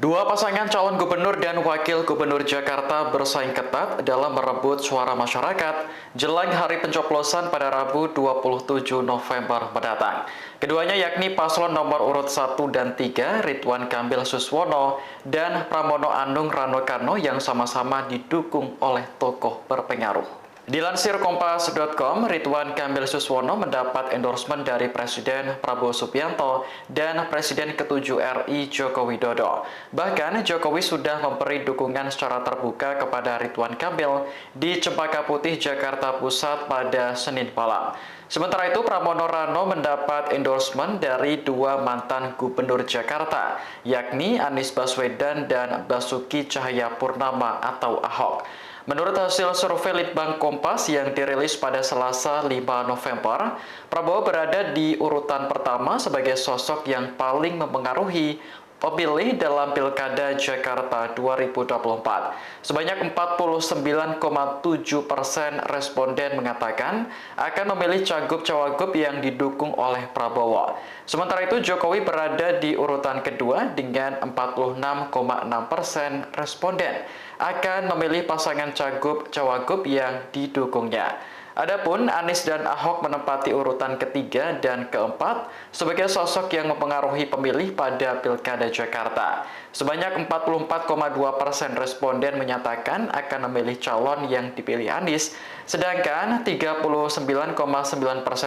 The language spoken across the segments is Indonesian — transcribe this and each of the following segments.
Dua pasangan calon gubernur dan wakil gubernur Jakarta bersaing ketat dalam merebut suara masyarakat jelang hari pencoblosan pada Rabu 27 November mendatang. Keduanya yakni paslon nomor urut 1 dan 3, Ridwan Kamil Suswono dan Pramono Anung Rano Karno yang sama-sama didukung oleh tokoh berpengaruh. Dilansir Kompas.com, Ridwan Kamil Suswono mendapat endorsement dari Presiden Prabowo Subianto dan Presiden ke-7 RI Joko Widodo. Bahkan Jokowi sudah memberi dukungan secara terbuka kepada Ridwan Kamil di Cempaka Putih, Jakarta Pusat pada Senin malam. Sementara itu, Pramono Rano mendapat endorsement dari dua mantan gubernur Jakarta, yakni Anies Baswedan dan Basuki Cahayapurnama atau Ahok. Menurut hasil survei Litbang Kompas yang dirilis pada Selasa 5 November, Prabowo berada di urutan pertama sebagai sosok yang paling mempengaruhi pemilih dalam Pilkada Jakarta 2024. Sebanyak 49,7% responden mengatakan akan memilih cagup-cawagup yang didukung oleh Prabowo. Sementara itu Jokowi berada di urutan kedua dengan 46,6% responden akan memilih pasangan cagup-cawagup yang didukungnya. Adapun Anies dan Ahok menempati urutan ketiga dan keempat sebagai sosok yang mempengaruhi pemilih pada Pilkada Jakarta. Sebanyak 44,2% responden menyatakan akan memilih calon yang dipilih Anies, sedangkan 39,9%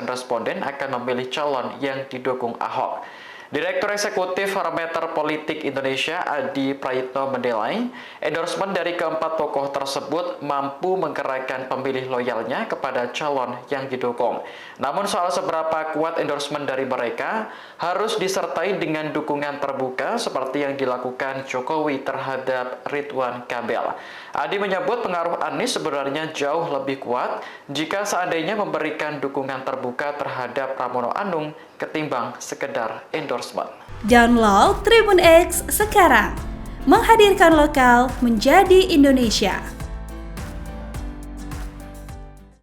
responden akan memilih calon yang didukung Ahok. Direktur Eksekutif Parameter Politik Indonesia Adi Prayitno menilai endorsement dari keempat tokoh tersebut mampu menggerakkan pemilih loyalnya kepada calon yang didukung. Namun soal seberapa kuat endorsement dari mereka harus disertai dengan dukungan terbuka seperti yang dilakukan Jokowi terhadap Ridwan Kamil. Adi menyebut pengaruh Anies sebenarnya jauh lebih kuat jika seandainya memberikan dukungan terbuka terhadap Pramono Anung ketimbang sekedar endorsement. Download Tribun X sekarang, menghadirkan lokal menjadi Indonesia.